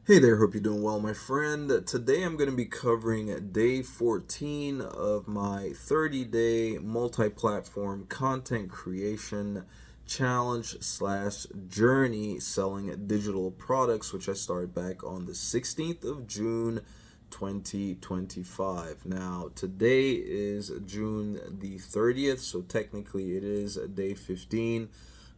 Hey there, hope you're doing well, my friend. Today I'm going to be covering day 14 of my 30-day multi-platform content creation challenge slash journey selling digital products, which I started back on the 16th of June 2025. Now, today is June the 30th, so technically it is day 15,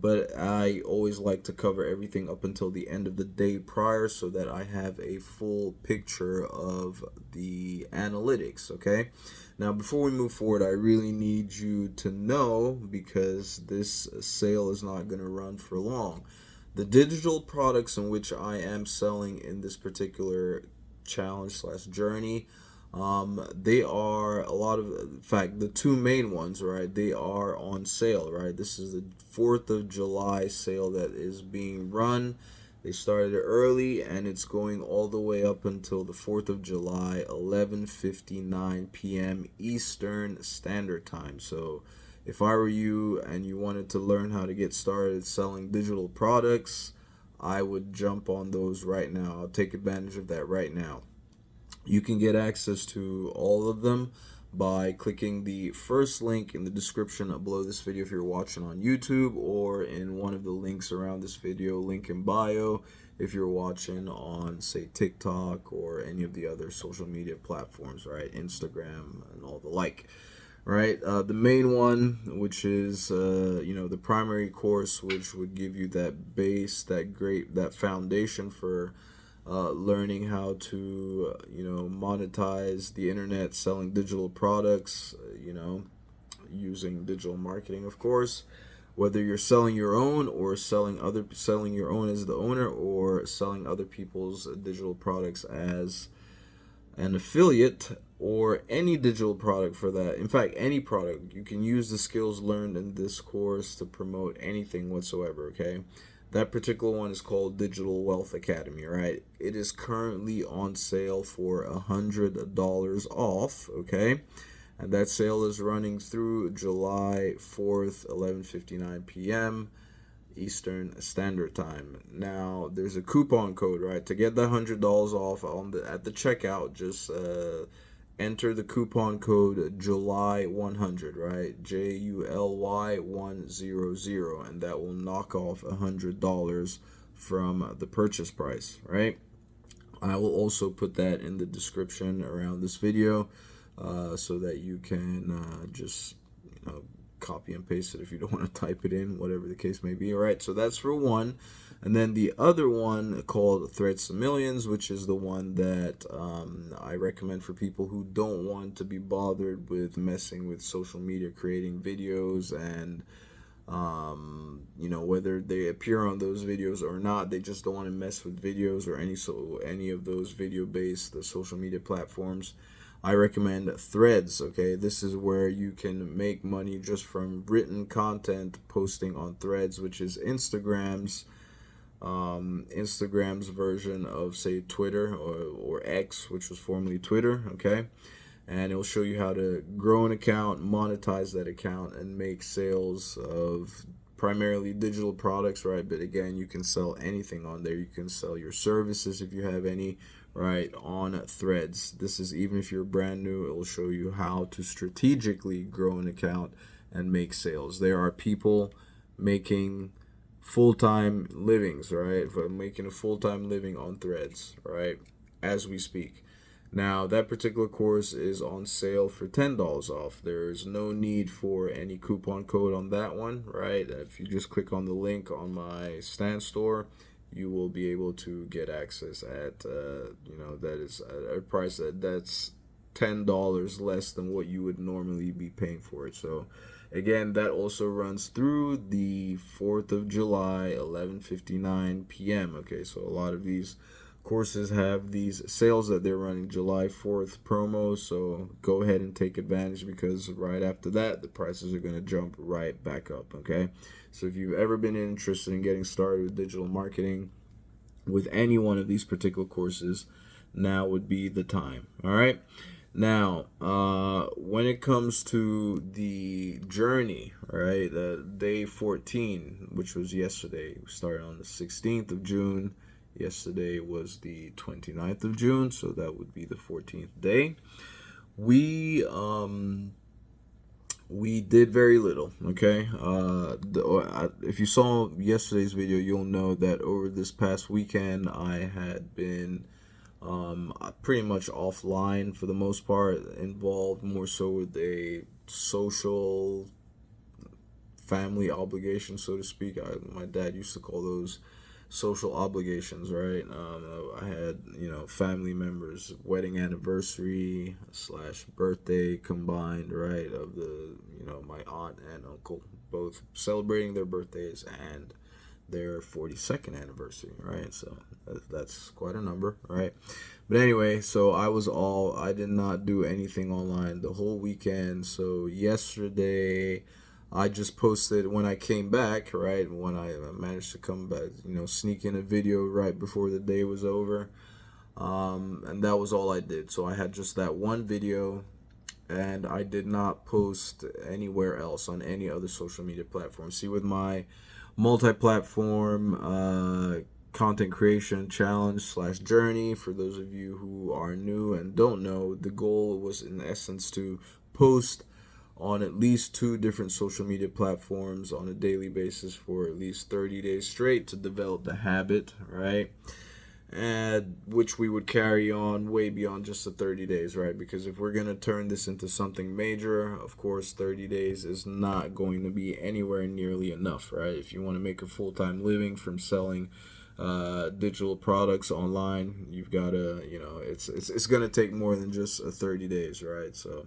but I always like to cover everything up until the end of the day prior so that I have a full picture of the analytics, okay? Now, before we move forward, I really need you to know, because this sale is not going to run for long. The digital products in which I am selling in this particular challenge slash journey, they are a lot of, in fact, the two main ones, right? They are on sale, right? This is the 4th of July sale that is being run. They started early and it's going all the way up until the 4th of July, 11:59 p.m. Eastern Standard Time. So if I were you and you wanted to learn how to get started selling digital products, I would jump on those right now. I'll take advantage of that right now. You can get access to all of them by clicking the first link in the description below this video if you're watching on YouTube, or in one of the links around this video, link in bio, if you're watching on, say, TikTok or any of the other social media platforms, right? Instagram and all the like, right? The main one, which is, the primary course, which would give you that base, that foundation for learning how to, monetize the internet, selling digital products, using digital marketing, of course. Whether you're selling your own or selling your own as the owner, or selling other people's digital products as an affiliate, or any digital product for that. In fact, any product. You can use the skills learned in this course to promote anything whatsoever, okay? That particular one is called Digital Wealth Academy, right? It is currently on sale for $100 off, okay? And that sale is running through July 4th, 11:59 p.m. Eastern Standard Time. Now, there's a coupon code, right? To get that $100 off at the checkout, just enter the coupon code July 100, right? JULY 100, and that will knock off $100 from the purchase price, right? I will also put that in the description around this video, so that you can just copy and paste it if you don't want to type it in, whatever the case may be. All right, so that's for one. And then the other one called Threads to Millions, which is the one that I recommend for people who don't want to be bothered with messing with social media, creating videos, and whether they appear on those videos or not, they just don't want to mess with videos or any of those video based social media platforms. I recommend Threads, okay? This is where you can make money just from written content posting on Threads, which is Instagram's version of, say, Twitter, or X, which was formerly Twitter, okay? And it will show you how to grow an account, monetize that account, and make sales of primarily digital products, right? But again, you can sell anything on there. You can sell your services if you have any, right, on Threads. This is even if you're brand new, it will show you how to strategically grow an account and make sales. There are people making full-time livings, right? For making a full-time living on Threads, right? As we speak. Now, that particular course is on sale for $10 off. There's no need for any coupon code on that one, right? If you just click on the link on my Stan store, you will be able to get access at, that is a price that's $10 less than what you would normally be paying for it. So, again, that also runs through the 4th of July, 11:59 p.m. Okay, so a lot of these courses have these sales that they're running, July 4th promos, so go ahead and take advantage, because right after that the prices are going to jump right back up, okay? So if you've ever been interested in getting started with digital marketing with any one of these particular courses, now would be the time. All right, now when it comes to the journey, right, day 14, which was yesterday, we started on the 16th of June Yesterday was the 29th of June, so that would be the 14th day. We did very little. Okay, if you saw yesterday's video, you'll know that over this past weekend I had been pretty much offline for the most part, involved more so with a social family obligation, so to speak. My dad used to call those social obligations, right? I had, family members, wedding anniversary slash birthday combined, right? Of my aunt and uncle, both celebrating their birthdays and their 42nd anniversary, right? So that's quite a number, right? But anyway, so I did not do anything online the whole weekend. So yesterday, I just posted when I came back, right? When I managed to come back, sneak in a video right before the day was over. And that was all I did. So I had just that one video, and I did not post anywhere else on any other social media platform. See, with my multi-platform content creation challenge slash journey, for those of you who are new and don't know, the goal was in essence to post on at least 2 different social media platforms on a daily basis for at least 30 days straight to develop the habit, right? And which we would carry on way beyond just the 30 days, right? Because if we're going to turn this into something major, of course, 30 days is not going to be anywhere nearly enough, right? If you want to make a full-time living from selling digital products online, you've got to, it's going to take more than just 30 days, right? So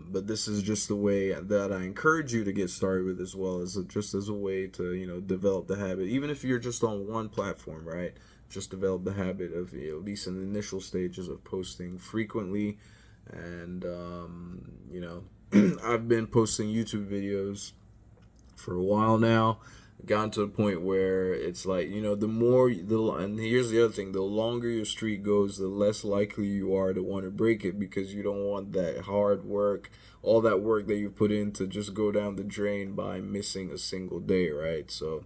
but this is just the way that I encourage you to get started with, as well as just as a way to develop the habit. Even if you're just on one platform, right? Just develop the habit of, at least in the initial stages, of posting frequently. And I've been posting YouTube videos for a while now. Gotten to a point where it's like, and here's the other thing: the longer your streak goes, the less likely you are to want to break it, because you don't want that hard work, all that work that you put in, to just go down the drain by missing a single day, right? So,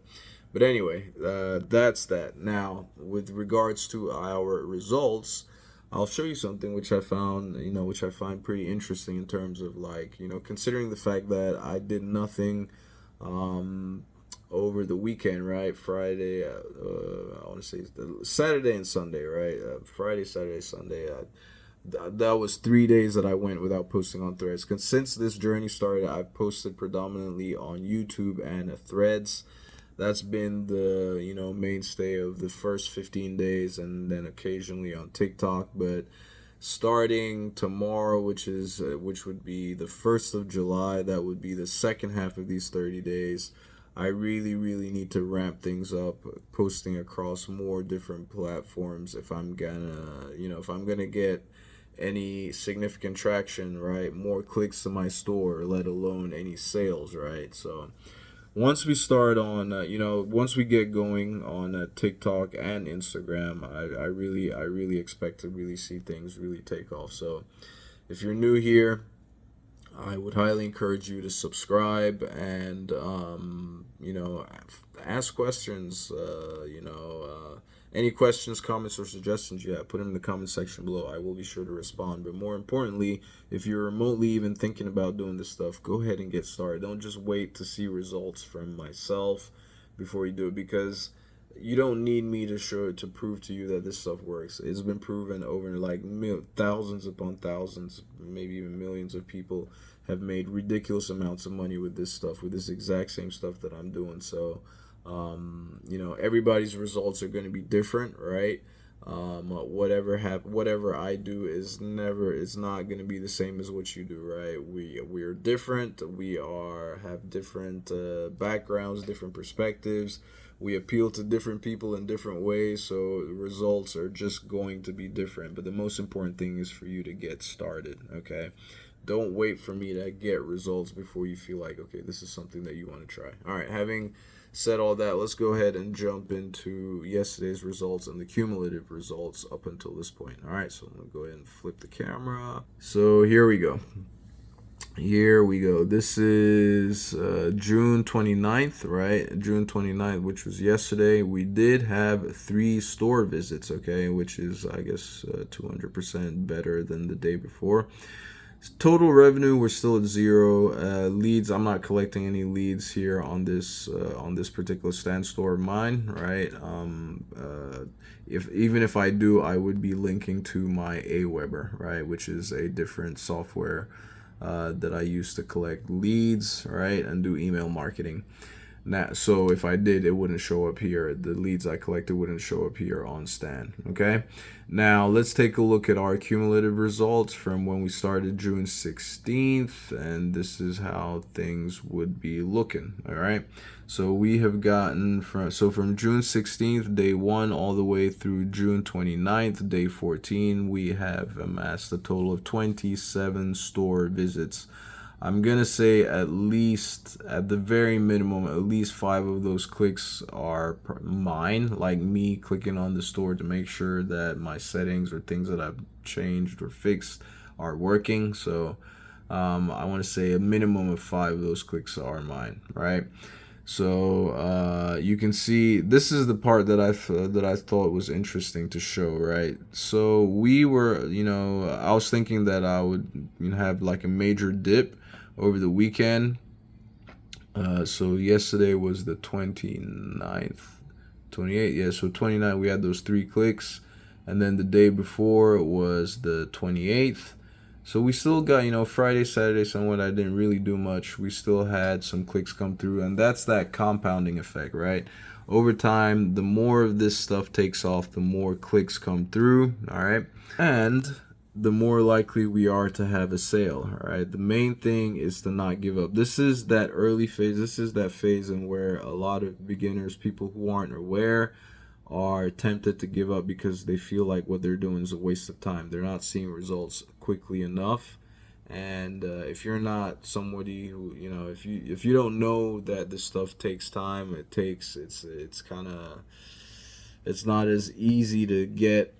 but anyway, that's that. Now, with regards to our results, I'll show you something which I found, which I find pretty interesting in terms of, like, considering the fact that I did nothing over the weekend, right? Friday, I want to say Saturday and Sunday, right? Friday, Saturday, Sunday. That was 3 days that I went without posting on Threads. Because since this journey started, I've posted predominantly on YouTube and Threads. That's been the mainstay of the first 15 days, and then occasionally on TikTok. But starting tomorrow, which would be the 1st of July, that would be the second half of these 30 days. I really, really need to ramp things up, posting across more different platforms if I'm gonna get any significant traction, right? More clicks to my store, let alone any sales, right? So once we start on, once we get going on TikTok and Instagram, I really expect to really see things really take off. So if you're new here, I would highly encourage you to subscribe and, ask questions, any questions, comments, or suggestions you have, put them in the comment section below. I will be sure to respond. But more importantly, if you're remotely even thinking about doing this stuff, go ahead and get started. Don't just wait to see results from myself before you do it, because you don't need me to prove to you that this stuff works. It's been proven over, like, thousands upon thousands, maybe even millions of people have made ridiculous amounts of money with this stuff, with this exact same stuff that I'm doing. So, everybody's results are going to be different, right? Whatever I do is not going to be the same as what you do, right? We're different. Have different backgrounds, different perspectives. We appeal to different people in different ways, so results are just going to be different. But the most important thing is for you to get started, okay? Don't wait for me to get results before you feel like, okay, this is something that you want to try. All right, having said all that, let's go ahead and jump into yesterday's results and the cumulative results up until this point. All right, so I'm going to go ahead and flip the camera. So here we go. Here we go. This is June 29th, right? June 29th, which was yesterday. We did have 3 store visits, okay, which is, I guess, 200% better than the day before. Total revenue, we're still at 0. Leads, I'm not collecting any leads here on this particular stand store of mine, right? If even if I do, I would be linking to my Aweber, right, which is a different software that I use to collect leads, right, and do email marketing. Now, so if I did, it wouldn't show up here. The leads I collected wouldn't show up here on Stan. Okay. Now let's take a look at our cumulative results from when we started June 16th, and this is how things would be looking. All right. So we have gotten from June 16th, day 1, all the way through June 29th, day 14, we have amassed a total of 27 store visits. I'm gonna say at least, at the very minimum, at least 5 of those clicks are mine, like me clicking on the store to make sure that my settings or things that I've changed or fixed are working. So I want to say a minimum of 5 of those clicks are mine, right? So you can see this is the part that I thought was interesting to show, right? So we were, I was thinking that I would have like a major dip over the weekend. So yesterday was the 29th, 28th. Yeah, so 29th we had those 3 clicks, and then the day before was the 28th. So we still got, Friday, Saturday, Sunday, I didn't really do much. We still had some clicks come through, and that's that compounding effect, right? Over time, the more of this stuff takes off, the more clicks come through, all right? And the more likely we are to have a sale, all right? The main thing is to not give up. This is that early phase. This is that phase in where a lot of beginners, people who aren't aware, are tempted to give up because they feel like what they're doing is a waste of time. They're not seeing results quickly enough. And if you're not somebody who, if you don't know that this stuff takes time, it's not as easy to get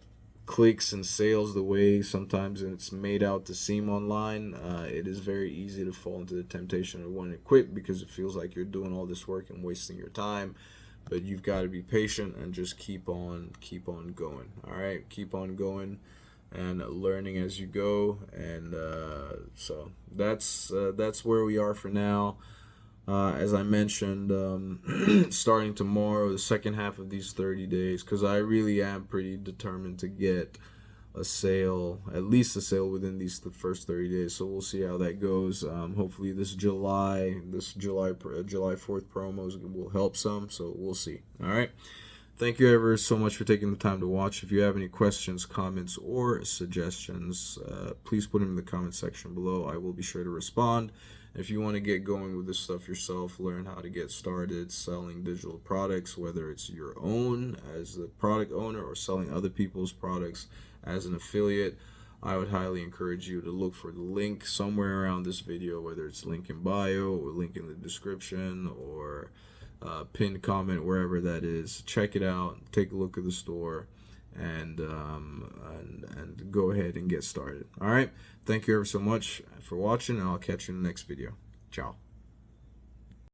clicks and sales the way sometimes it's made out to seem online. It is very easy to fall into the temptation of wanting to quit because it feels like you're doing all this work and wasting your time. But you've got to be patient and just keep on going. All right, keep on going and learning as you go. And so that's where we are for now. As I mentioned, starting tomorrow, the second half of these 30 days, because I really am pretty determined to get a sale, at least a sale within the first 30 days. So we'll see how that goes. Hopefully this July 4th promos will help some. So we'll see. All right. Thank you ever so much for taking the time to watch. If you have any questions, comments, or suggestions, please put them in the comment section below. I will be sure to respond. If you want to get going with this stuff yourself, learn how to get started selling digital products, whether it's your own as the product owner or selling other people's products as an affiliate, I would highly encourage you to look for the link somewhere around this video, whether it's link in bio or link in the description or pinned comment, wherever that is. Check it out, take a look at the store, and go ahead and get started. All right, thank you ever so much for watching, and I'll catch you in the next video. Ciao.